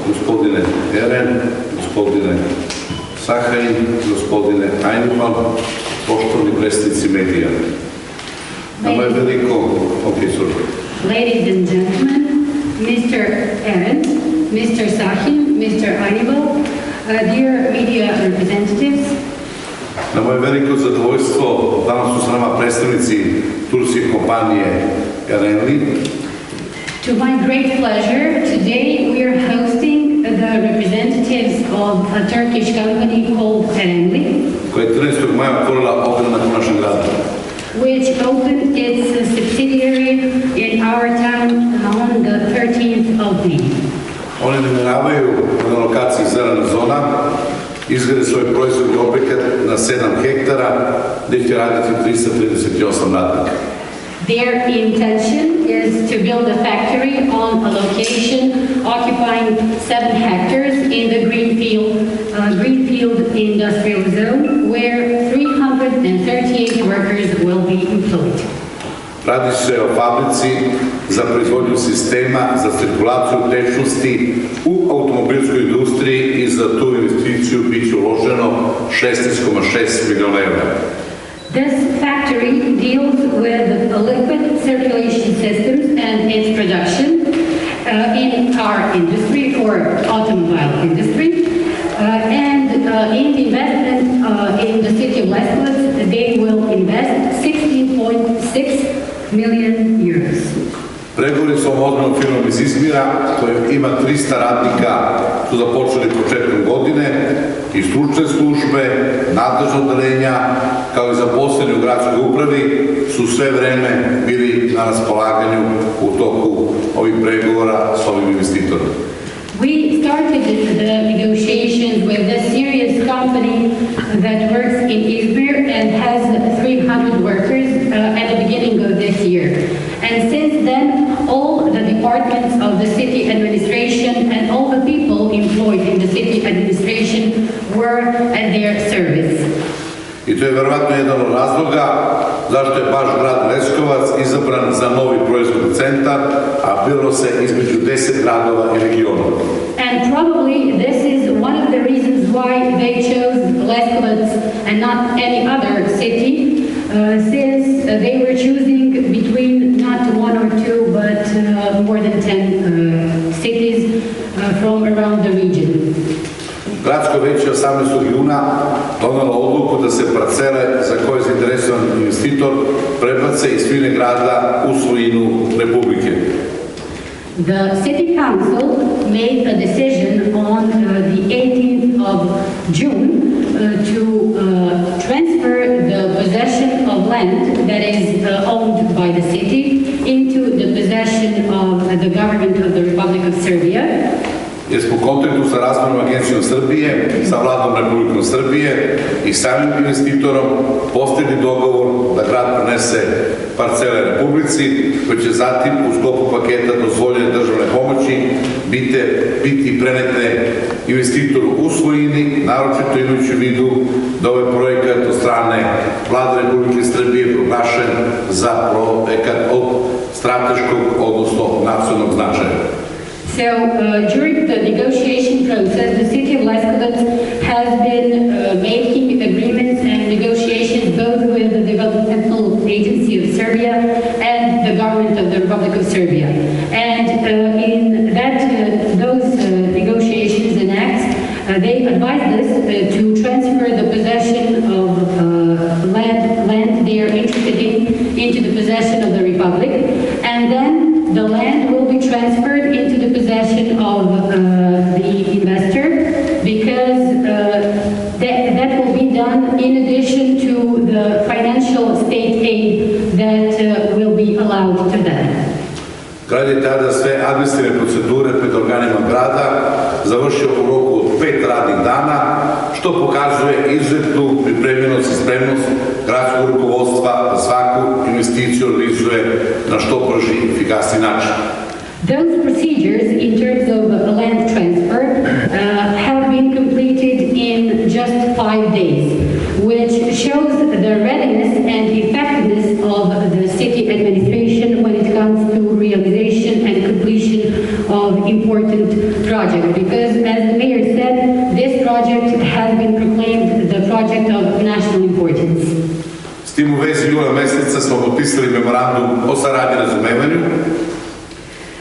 gospodine Eren, gospodine Sahajin, gospodine Ajnimal, poštovani predstavnici medija. Nama je veliko opisur. Ladies and gentlemen, Mr. Eren, Mr. Sahin, Mr. Ajnimal, dear media representatives, Nama je veliko zadovoljstvo, danas su s nama predstavnici turske kompanije Erenli. to my great pleasure, today we are hosting the representatives of a Turkish company called Erenli, koja je 13. maja otvorila ogranak u našem gradu. which opened its subsidiary in our town on the 13th of May. Oni namjeravaju na lokaciji zelena zona izgrade svoj proizvodni objekat na 7 hektara gdje će raditi 338 radnika. Their intention is to build a factory on a location occupying 7 hectares in the greenfield industrial zone where 338 workers will be employed. Radi se o fabrici za proizvodnju sistema za cirkulaciju tečnosti u automobilskoj industriji i za tu investiciju bit će uloženo 16,6 miliona evra. This factory deals with liquid circulation systems and its production in car industry or automobile industry. And in the investment in the city of Leskovcu, they will invest 16.6 million euros. Pregovori s ovom ozbiljnom firmom iz Izmira, koja ima 300 radnika, su započeli početkom godine i stručne službe, nadležna odeljenja, kao i zaposleni u gradskoj upravi, su sve vreme bili na raspolaganju u toku ovih pregovora s ovim investitorom. We started the negotiations with this serious company that works in Izmir and has 300 workers at the beginning of this year. And since then, all the departments of the city administration and all the people employed in the city administration were at their service. I to je verovatno jedan od razloga zašto je baš grad Leskovac izabran za novi proizvodni centar, a bilo se između 10 gradova i regiona. And probably this is one of the reasons why they chose Leskovac and not any other city, since they were choosing between not one or two, but more than 10 cities from around the region. Gradsko veće 18. juna donalo odluku da se parcele za koje je zainteresovan investitor prebace iz svine grada u svojinu Republike. The City Council made a decision on the 18th of June to transfer the possession of land that is owned by the city into the possession of the government of the Republic of Serbia. Jer smo u kontaktu sa Razvojnom agencijom Srbije, sa vladom Republikom Srbije i samim investitorom postigli dogovor da grad prenese parcele Republici, koje će zatim u sklopu paketa dozvoljene državne pomoći biti prenete investitoru u svojini, naročito imajući u vidu da ovaj projekat od strane vlade Republike Srbije proglašen za projekat od strateškog, odnosno nacionalnog značaja. So during the negotiation process, the city of Leskovac has been making agreements and negotiations both with the Developmental Agency of Serbia and the government of the Republic of Serbia. And in those negotiations and acts, they advised us to transfer the possession of land they are interested in into the possession of the Republic, and then the land will be transferred into the possession of the investor, because that will be done in addition to the financial state aid that will be allowed to them. Grad je tada sve administrativne procedure pred organima grada završio u roku od 5 radnih dana, što pokazuje izuzetnu pripremljenost i spremnost gradskog rukovodstva da svaku investiciju realizuje na što brži i efikasniji način. Those procedures in terms of land transfer have been completed in just 5 days, which shows the readiness and effectiveness of the city administration when it comes to realization and completion of important projects. project because, as the mayor said, this project has been proclaimed the project of national importance. S tim u vezi jula meseca smo potpisali memorandum o saradnji i razumevanju.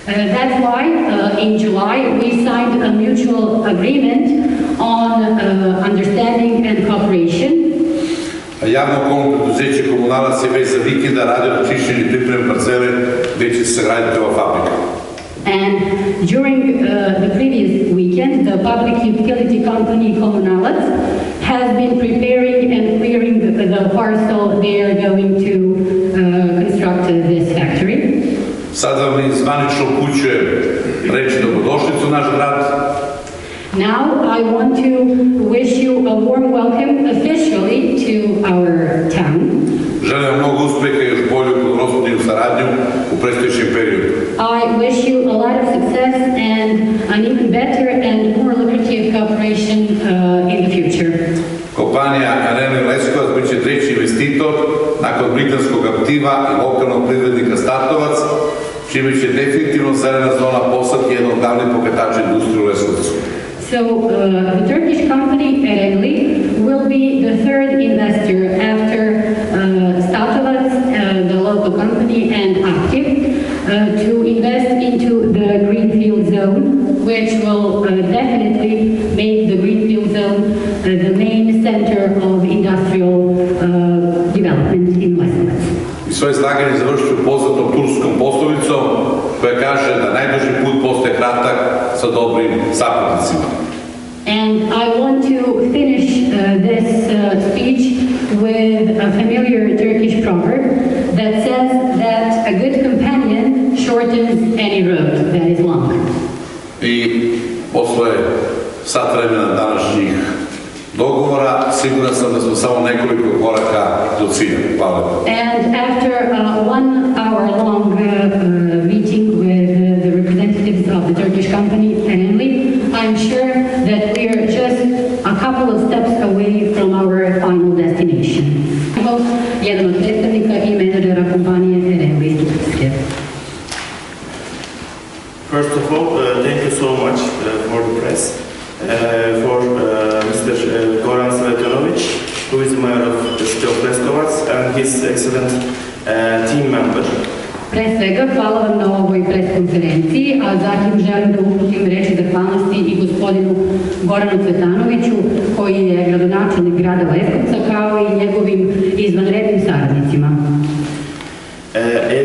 That's why in July we signed a mutual agreement on understanding and cooperation. Javno komunalno preduzeće Komunalac je već za vikenda radio na čišćenju i pripremi parcele gdje će se sagraditi ova fabrika. And during the previous weekend, the public utility company Komunalac has been preparing and clearing the parcel they are going to construct this factory. Sad vam zvanično upućujem reći dobrodošlicu u naš grad. Now I want to wish you a warm welcome officially to our town. Želim vam mnogo uspeha i još bolju gospodinu saradnju u predstojećem periodu. I wish you a lot of success and an even better and more lucrative cooperation in the future. Kompanija Erenli Leskovac bit će treći investitor nakon britanskog aktiva i lokalnog privrednika Statovac, čime će definitivno zelena zona postati jedan od glavnih pokretača industrije u Leskovcu. So the Turkish company Erenli will be the third investor after Statovac, the local company, and Active to invest into the greenfield zone, which will definitely make the greenfield zone the main center of industrial development in Leskovac. I svoje izlaganje završit ću poznatom turskom poslovicom koja kaže da najduži put postaje kratak sa dobrim saputnicima. And I want to finish this speech with a familiar Turkish proverb that says that a good companion shortens any road that is long. I posle sat vremena današnjih dogovora siguran sam da smo samo nekoliko koraka do cilja. Hvala. And after a 1 hour long meeting with the representatives of the Turkish company Erenli, I'm sure that we are just a couple of steps away from our final destination. Jedan od predstavnika i menadžera kompanije Erenli iz Turske. First of all, thank you so much for the press, for Mr. Goran Svetanovic, who is mayor of the city of Leskovac, and his excellent team member. Pre svega, hvala vam na ovoj preskonferenciji, a zatim želim da uputim reči zahvalnosti i gospodinu Goranu Cvetanoviću, koji je gradonačelnik grada Leskovca, kao i njegovim izvanrednim saradnicima.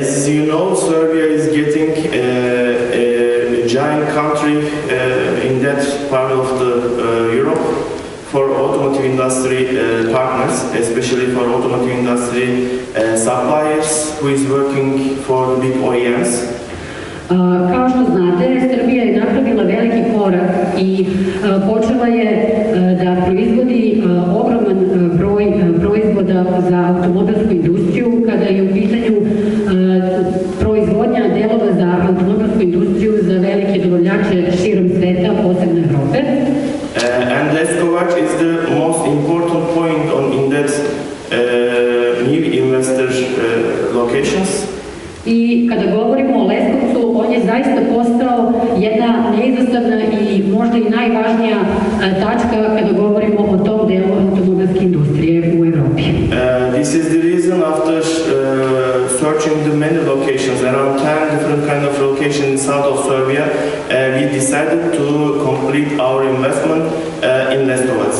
As you know, Serbia is getting a giant country in that part of the Europe for automotive industry partners, especially for automotive industry suppliers who is working for the big OEMs. Kao što znate, Srbija je napravila veliki korak i počela je da proizvodi ogroman broj proizvoda za automobilsku industriju kada je u pitanju proizvodnja delova za automobilsku industriju za velike dobavljače širom sveta, posebno Evrope. And Leskovac is the most important point in that new investor locations. I kada govorimo o Leskovcu, on je zaista postao jedna neizostavna i možda i najvažnija tačka kada govorimo o tom delu automobilske industrije u Evropi. This is the reason after searching the many locations, around 10 different kind of locations in south of Serbia, we decided to complete our investment in Leskovac.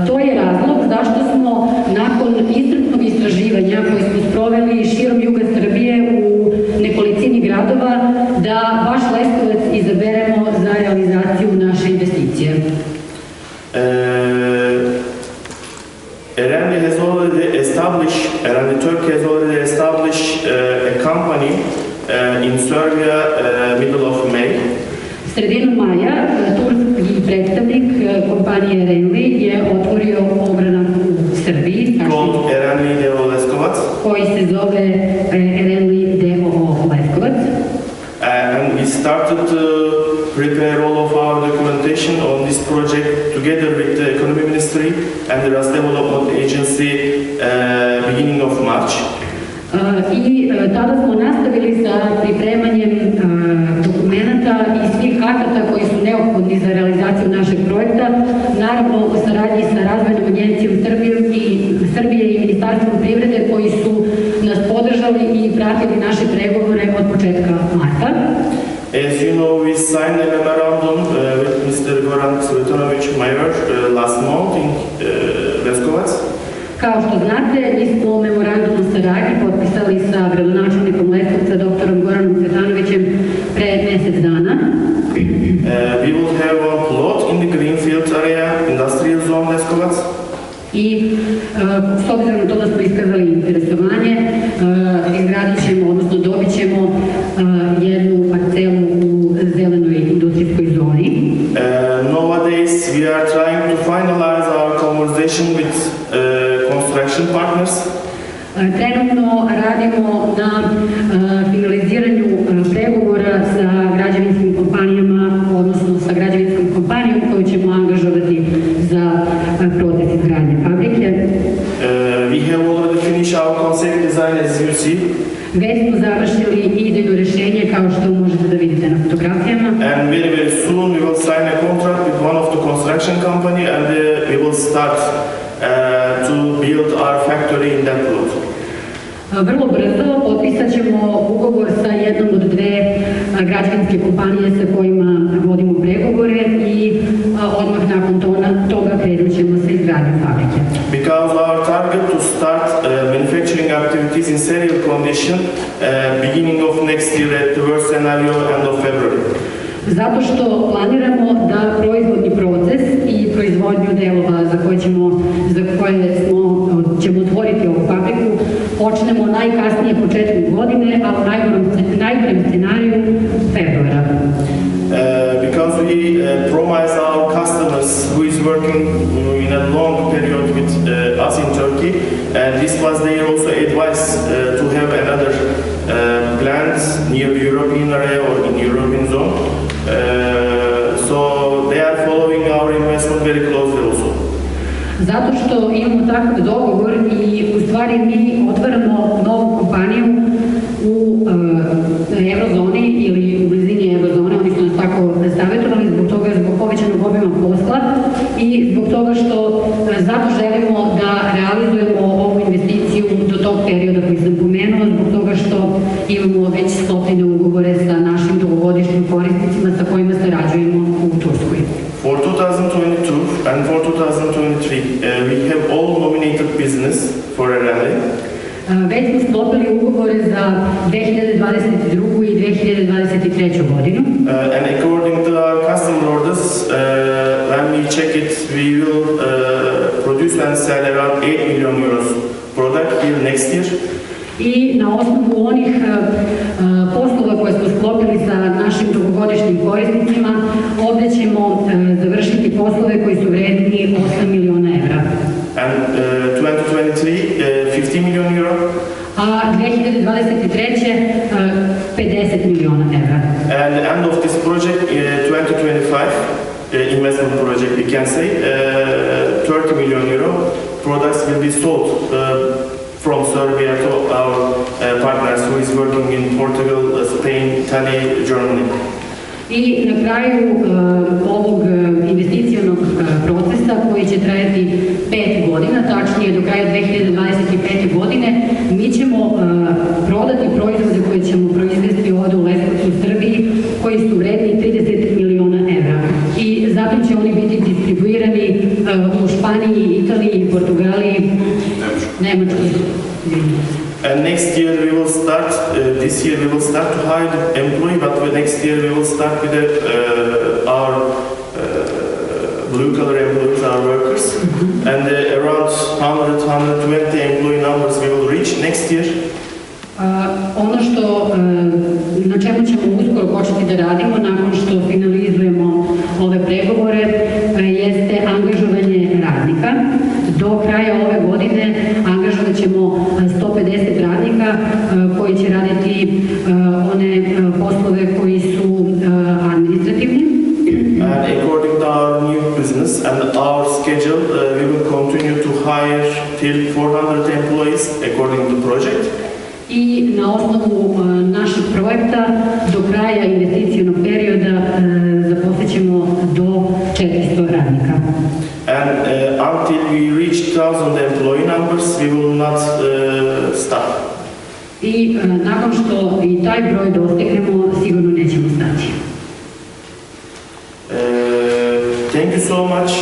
To je razlog zašto smo nakon iscrpnog istraživanja koje smo sproveli širom juga Srbije u nekolicini gradova da baš Leskovac izaberemo za realizaciju naše investicije. Erenli Turkey has already established a company in Serbia middle of May. Sredinom maja turski predstavnik kompanije Erenli je otvorio ogranak u Srbiji koji se zove Erenli d.o.o. Leskovac. And we started to prepare all of our documentation on this project together with the Economy Ministry and the Ras Development Agency beginning of March. I tada smo nastavili sa pripremanjem dokumenta i svih akata koji su neophodni za realizaciju našeg projekta, naravno u saradnji sa Razvojnom agencijom Srbije i Ministarstvom privrede koji su nas podržali i pratili naše pregovore od početka marta. As you know, we signed a memorandum with Mr. Goran Cvetonović Mayor last month in Leskovcu. Kao što znate, mi smo memorandum o saradnji potpisali sa gradonačelnikom Leskovca, doktorom Goranom Cvetanovićem, pre mjesec dana. We will have one plot in the greenfield area, industrial zone Leskovac. I s obzirom na to da smo iskazali interesovanje, izgradit ćemo, odnosno dobit ćemo jednu parcelu u zelenoj industrijskoj zoni. Nowadays we are trying to finalize our conversation with construction partners. Trenutno radimo na finaliziranju pregovora sa građevinskim kompanijama, odnosno sa građevinskom kompanijom koju ćemo angažovati za proces izgradnje fabrike. We have already finished our concept design, as you see. Već smo završili idejno rješenje, kao što možete da vidite na fotografijama. And very soon we will sign a contract with one of the construction company and we will start to build our factory in that plot. Vrlo brzo potpisat ćemo ugovor sa jednom od dve građevinske kompanije sa kojima vodimo pregovore i odmah nakon toga krenut ćemo sa izgradnjom fabrike. Because our target to start manufacturing activities in serial condition beginning of next year at the worst scenario end of February. Zato što planiramo da proizvodni proces i proizvodnju delova za koje ćemo otvoriti ovu fabriku počnemo najkasnije početkom godine, a u najgorem scenariju februara. Because we promise our customers who is working in a long period with us in Turkey, and this was their also advice to have another plants near the European area or in European zone. So they are following our investment very closely also. Zato što imamo takav dogovor i u stvari mi otvaramo novu kompaniju u eurozoni ili u blizini eurozone, oni su nas tako savjetovali zbog povećanog obima posla i zbog toga što zato želimo da realizujemo ovu investiciju do tog perioda koji sam pomenula, zbog toga što imamo već sklopljene ugovore sa našim dugogodišnjim korisnicima sa kojima sarađujemo u Turskoj. For 2022 and for 2023, we have all nominated business for Erenli. Već smo sklopili ugovore za 2022. i 2023. godinu. And according to our customer orders, when we check it, we will produce and sell around 8 million euros product here next year. I na osnovu onih poslova koje smo sklopili sa našim dugogodišnjim korisnicima, ovdje ćemo završiti poslove koji su vredni 8 miliona evra. And 2023, 50 million euro. A 2023. 50 miliona evra. And the end of this project, 2025, investment project, we can say, 30 million euro products will be sold from Serbia to our partners who is working in Portugal, Spain, Italy, Germany. I na kraju ovog investicionog procesa koji će trajati 5 godina, tačnije do kraja 2025. godine, mi ćemo prodati proizvode koje ćemo proizvesti ovdje u Leskovcu u Srbiji, koji su vredni 30 miliona evra. I zatim će oni biti distribuirani u Španiji, Italiji, Portugaliji, Nemačkoj. And next year we will start, this year we will start to hire employee, but next year we will start with our blue-collar employees, our workers, and around 100-120 employee numbers we will reach next year. Ono na čemu ćemo uskoro početi da radimo nakon što finalizujemo ove pregovore jeste angažovanje radnika. Do kraja ove godine angažovat ćemo 150 radnika koji će raditi one poslove koji su administrativni. And according to our new business and our schedule, we will continue to hire till 400 employees according to the project. I na osnovu našeg projekta do kraja investicionog perioda zaposlit ćemo do 400 radnika. And until we reach 1,000 employee numbers, we will not stop. I nakon što i taj broj dostignemo, sigurno nećemo stati. Thank you so much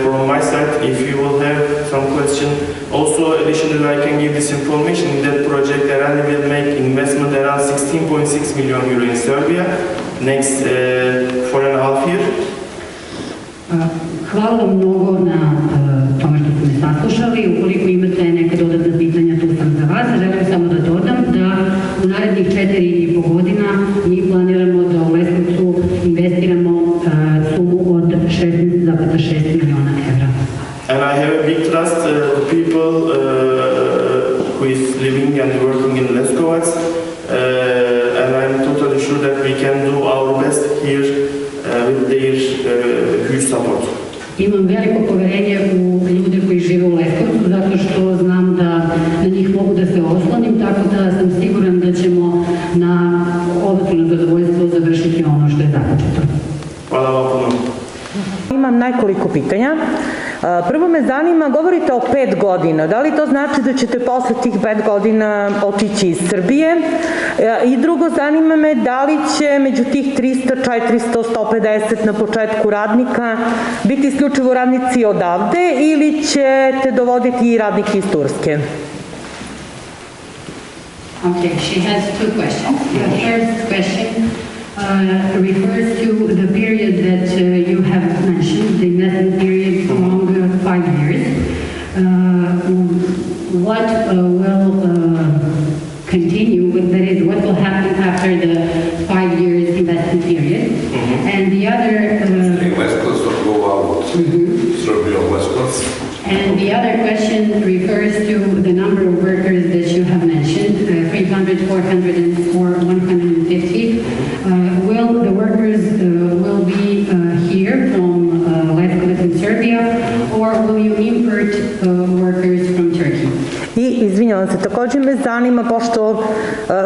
from my side. If you will have some question, also additionally I can give this information. In that project, Erenli will make investment around 16.6 million euro in Serbia next 4.5 years. Hvala vam mnogo na tome što ste me saslušali. Ukoliko imate neka dodatna pitanja, tu sam za vas. Želim samo da dodam da u narednih 4,5 godina mi planiramo da u Leskovcu investiramo sumu od 16,6 miliona evra. And I have a big trust to people who is living and working in Leskovac, and I'm totally sure that we can do our best here with their huge support. Imam veliko poverenje u ljude koji žive u Leskovcu, zato što znam da na njih mogu da se oslonim, tako da sam siguran da ćemo na obostrano zadovoljstvo završiti ono što je započeto. Hvala vam puno. Imam nekoliko pitanja. Prvo me zanima, govorite o 5 godina. Da li to znači da ćete posle tih 5 godina otići iz Srbije? I drugo, zanima me da li će među tih 300, 400, 150 na početku radnika biti isključivo radnici odavde ili ćete dovoditi i radnike iz Turske? Okay, she has two questions. The first question refers to the period that you have mentioned, the investment period along 5 years. What will continue, that is, what will happen after the 5 years investment period? And the other... And the other question refers to the number of workers that you have mentioned, 300, 400, or 150. Will the workers will be here from Leskovec in Serbia, or will you import workers from Turkey? I, izvinjavam se, također me zanima, pošto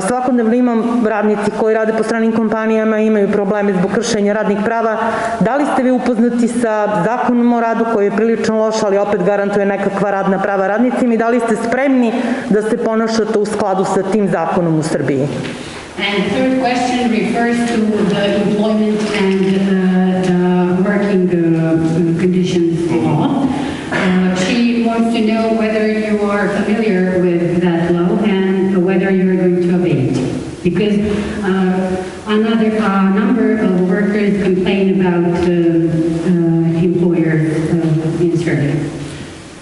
svakodnevno imam radnici koji rade po stranim kompanijama i imaju probleme zbog kršenja radnih prava, da li ste vi upoznati sa zakonom o radu koji je prilično loš, ali opet garantuje nekakva radna prava radnicima i da li ste spremni da se ponašate u skladu sa tim zakonom u Srbiji? And third question refers to the employment and the working conditions law. She wants to know whether you are familiar with that law and whether you are going to obey it. Because a number of workers complain about employers in Serbia.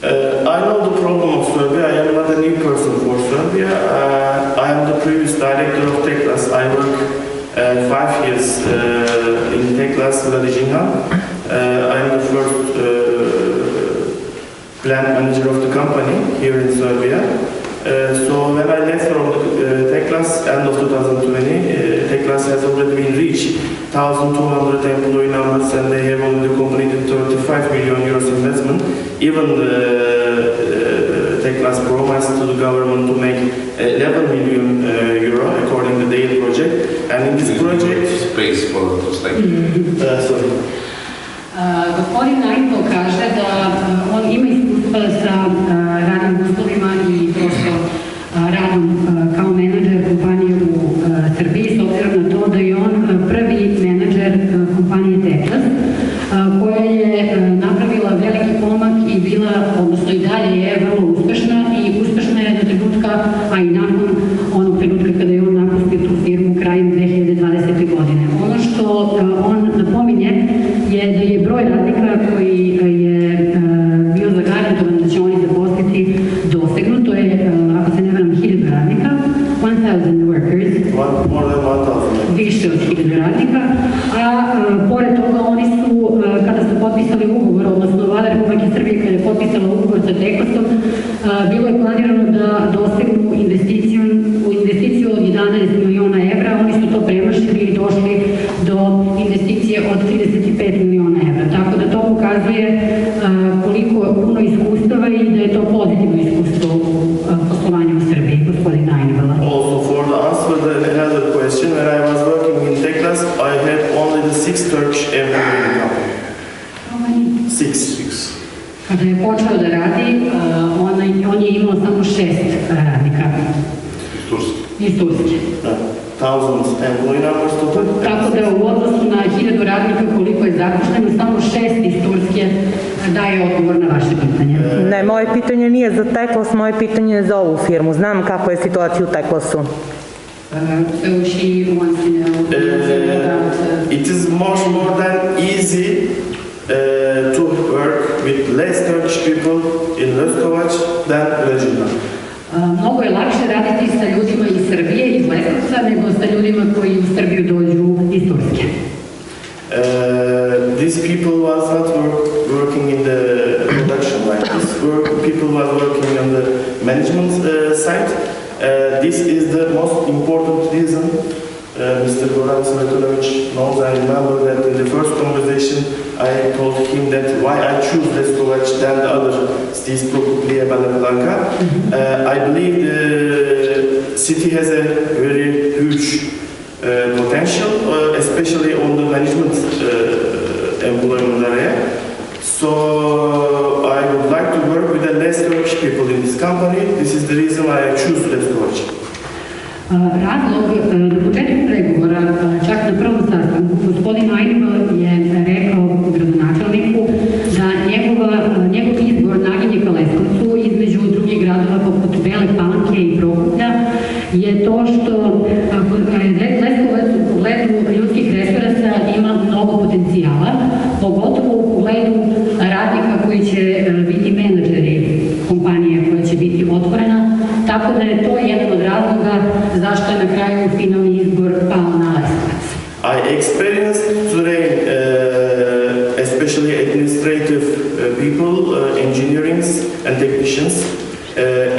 I know the problem of Serbia. I am not a new person for Serbia. I am the previous director of Teklas. I work 5 years in Teklas Vladijina. I am the first plant manager of the company here in Serbia. So when I left from Teklas, end of 2020, Teklas has already been reached 1,200 employee numbers, and they have already completed 35 million euros investment. Even Teklas promised to the government to make 11 million euro according to their project. And in this project, space for sorry. Gospodin Najko kaže da on ima iskustva sa radnim uslovima i prosto radom kao menadžer kompanije u Srbiji, s obzirom na to da je on prvi menadžer kompanije Teklas, koja je napravila veliki pomak i bila, odnosno i dalje je vrlo uspešna i uspešna je do trenutka, a i nakon onog trenutka kada je on napustio tu firmu krajem 2020. godine. Ono što on napominje je da je broj radnika koji je bio zagarantovan da će oni zaposliti dosegnut, to je, ako se ne varam, 1000 radnika, 1000 workers, više od 1000 radnika, a pored toga oni su, kada su potpisali ugovor, odnosno Vlada Republike Srbije kada je potpisala ugovor sa Teklasom, bilo je planirano da dosegnu investiciju od 11 miliona evra, oni su to premašili i došli do investicije od 35 miliona evra. Tako da to pokazuje koliko puno iskustava i da je to pozitivno iskustvo u poslovanju u Srbiji, gospodin Najnevala. 6 Turkish employees in the company. How many? 6. Kada je počeo da radi, on je imao samo 6 radnika. Iz Turske. Thousands employee numbers total. Tako da u odnosu na 1000 radnika koliko je zaposleno, samo 6 iz Turske daje odgovor na vaše pitanje. Ne, moje pitanje nije za Teklos, moje pitanje je za ovu firmu. Znam kako je situacija u Teklosu. So she wants to know about... It is much more than easy to work with less Turkish people in Leskovac than regional. Mnogo je lakše raditi sa ljudima iz Srbije, iz Leskovca, nego sa ljudima koji u Srbiju dođu iz Turske. These people was not working in the production line. These people was working on the management side. This is the most important reason. Mr. Goran Svetanovic knows. I remember that in the first conversation I told him that why I choose Leskovac than the other cities, probably Blanca. I believe the city has a very huge potential, especially on the management employment area. So I would like to work with the less Turkish people in this company. This is the reason why I choose Leskovac. Razlog na početku pregovora, čak na prvom sastanku, gospodin Erenli je rekao gradonačelniku da njegov izbor naginje ka Leskovcu između drugih gradova poput Bele Palanke i Prokuplja je to što Leskovac u pogledu ljudskih resursa ima mnogo potencijala, pogotovo u pogledu radnika koji će biti menadžeri kompanije koja će biti otvorena, tako da je to jedan od razloga zašto je na kraju finalni izbor pao na Leskovac. I experienced today, especially administrative people, engineering and technicians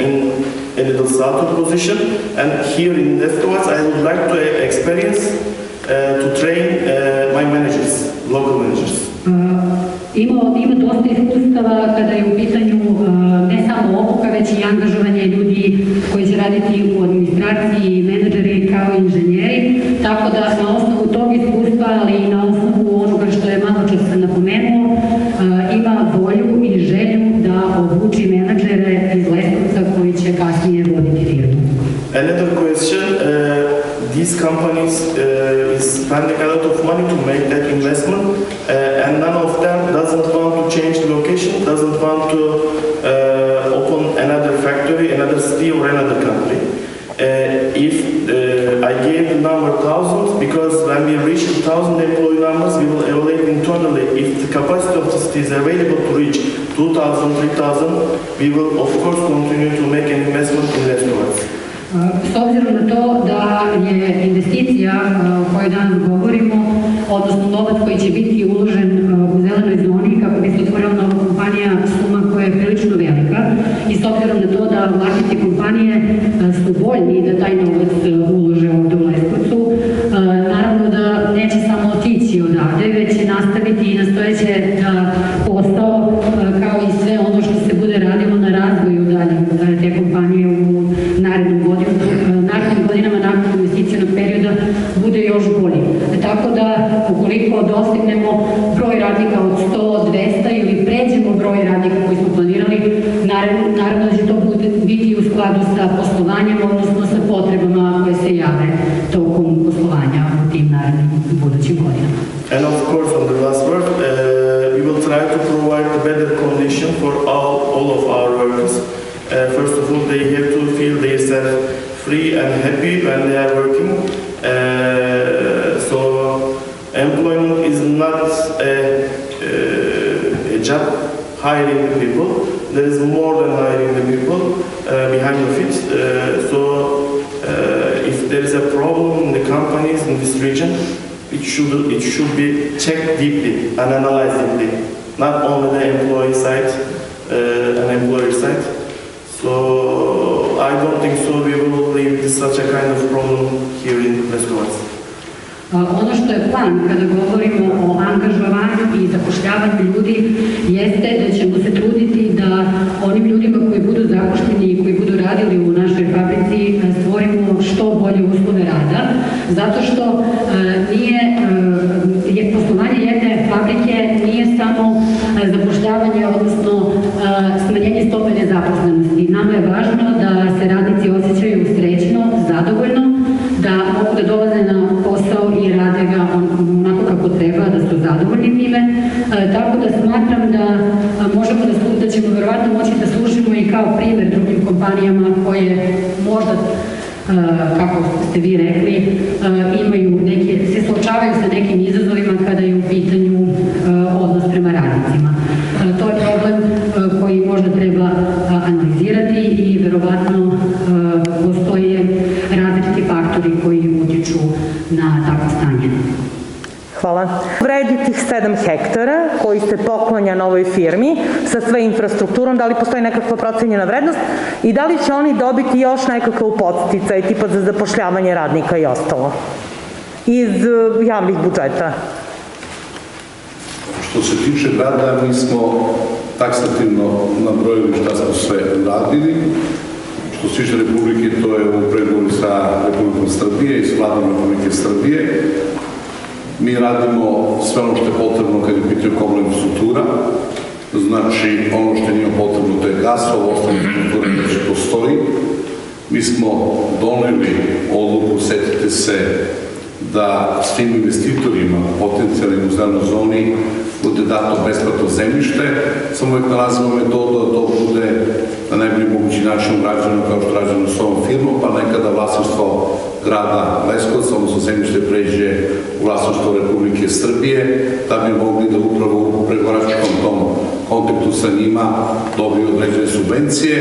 in a little southern position, and here in Leskovac I would like to experience to train my managers, local managers. Ima dosta iskustava kada je u pitanju ne samo obuka, već i angažovanje ljudi koji će raditi u administraciji, menadžeri kao inženjeri, tako da na osnovu tog iskustva, ali i na osnovu onoga što je malo čas napomenuo, ima volju i želju da obuči menadžere iz Leskovca koji će kasnije voditi firmu. Another question, these companies is spending a lot of money to make that investment, and none of them doesn't want to change the location, doesn't want to open another factory, another city or another country. If I gave the number 1,000, because when we reach the 1,000 employee numbers, we will evaluate internally if the capacity of the city is available to reach 2,000, 3,000, we will of course continue to make an investment in Leskovac. S obzirom na to da je investicija o kojoj danas govorimo, odnosno novac koji će biti uložen u zelenoj zoni kako bi se otvorila nova kompanija, suma koja je prilično velika, i s obzirom na to da vlasnici kompanije su voljni da taj novac ulože ovde u Leskovcu, naravno da neće samo otići odavde, već će nastaviti i nastojeće posao kao i sve ono što se bude radilo na razvoju dalje te kompanije u narednim godinama nakon investicijnog perioda bude još bolji. Tako da ukoliko dostignemo broj radnika od 100, 200 ili pređemo broj radnika koji smo planirali, naravno da će to biti u skladu sa poslovanjem, odnosno sa potrebama koje se jave tokom poslovanja u tim narednim budućim godinama. And of course, on the last word, we will try to provide a better condition for all of our workers. First of all, they have to feel themselves free and happy when they are working. So employment is not a job hiring the people. There is more than hiring the people behind of it. So if there is a problem in the companies in this region, it should be checked deeply and analyzed deeply, not only the employee side and employer side. So I don't think so we will leave such a kind of problem here in Leskovac. Ono što je plan kada govorimo o angažovanju i zapošljavanju ljudi jeste da ćemo se truditi da onim ljudima koji budu zapošljeni i koji budu radili u našoj fabrici stvorimo što bolje uslove rada, zato što nije time, tako da smatram da možemo da ćemo verovatno moći da služimo i kao primjer drugim kompanijama koje možda, kako ste vi rekli, se suočavaju sa nekim izazovima kada je u pitanju odnos prema radnicima. To je problem koji možda treba analizirati i verovatno postoje različiti faktori koji utiču na takvo stanje. Hvala. Vredi tih 7 hektara koji se poklanja novoj firmi sa sve infrastrukturom, da li postoji nekakva procenjena vrednost i da li će oni dobiti još nekakav podsticaj tipa za zapošljavanje radnika i ostalo iz javnih budžeta? Što se tiče grada, mi smo taksativno nabrojili šta smo sve radili. Što se tiče Republike, to je u pregovoru sa Republikom Srbije i s vladom Republike Srbije. Mi radimo sve ono što je potrebno kad je pitanje komunalna infrastruktura. Znači, ono što je njima potrebno, to je gas, ovo ostalo infrastruktura već postoji. Mi smo doneli odluku, setite se, da svim investitorima potencijalnim u zelenoj zoni bude dato besplatno zemljište, samo uvijek nalazimo metodu da to bude na najbolji mogući način urađeno kao što je rađeno s ovom firmom, pa nekada vlasništvo grada Leskovca, odnosno zemljište pređe u vlasništvo Republike Srbije, da bi mogli da upravo u pregovaračkom tom kontaktu sa njima dobiju određene subvencije,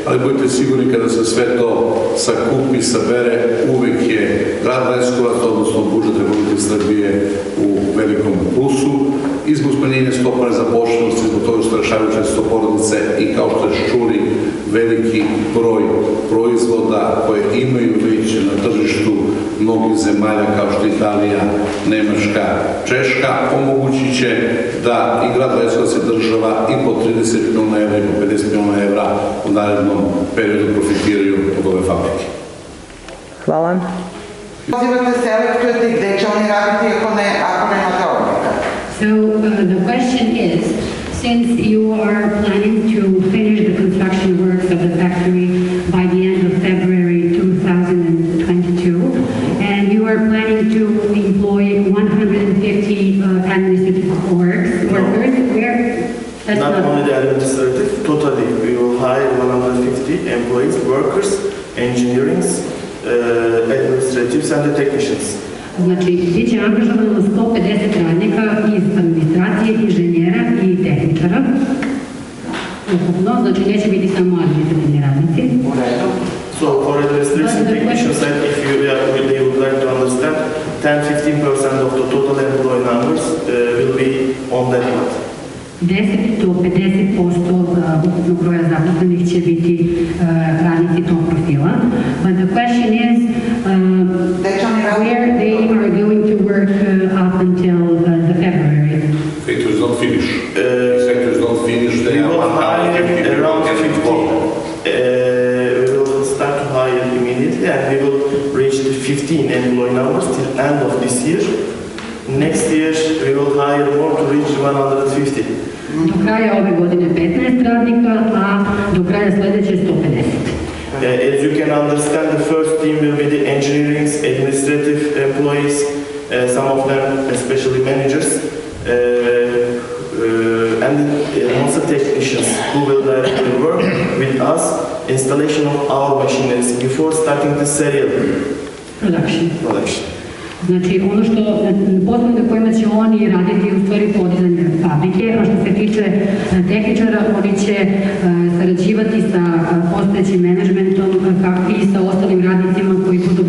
ali budete sigurni kada se sve to sakupi, sabere, uvek je grad Leskovac, odnosno budžet Republike Srbije u velikom plusu i zbog smanjenja stopa nezaposlenosti, zbog toga što rešavaju često porodice i kao što ste čuli, veliki broj proizvoda koje imaju već na tržištu mnogih zemalja kao što je Italija, Nemačka, Češka, omogućit će da i grad Leskovac i država i po 30 miliona evra i po 50 miliona evra u narednom periodu profitiraju od ove fabrike. Hvala. Pozivate se, elektujete i gde će oni raditi ako nemate objekta? So the question is, since you are planning to finish the construction works of the factory by the end of February 2022, and you are planning to employ 150 administrative workers, where? That's not only the administrative, totally we will hire 150 employees, workers, engineering, administratives and the technicians. Znači, bit će angažovano 150 radnika iz administracije, inženjera i tehničara. Ukupno, znači neće biti samo administrativni radnici. So, for administration technicians, if they would like to understand, 10-15% of the total employee numbers will be on that part. 10 do 50% ukupnog broja zaposlenih će biti radnici tog profila. But the question is where they are going to work up until the February. Factory is not finished. Sector is not finished. They will hire around 50. We will start to hire immediately and we will reach the 15 employee numbers till end of this year. Next year we will hire more to reach 150. Do kraja ove godine 15 radnika, a do kraja sledeće 150. As you can understand, the first team will be the engineering, administrative employees, some of them especially managers, and also technicians who will directly work with us installation of our machineries before starting the serial production. Znači, ono što, poslove na kojima će oni raditi u stvari podizanje fabrike, a što se tiče tehničara, oni će sarađivati sa postojećim menadžmentom i sa ostalim radnicima koji budu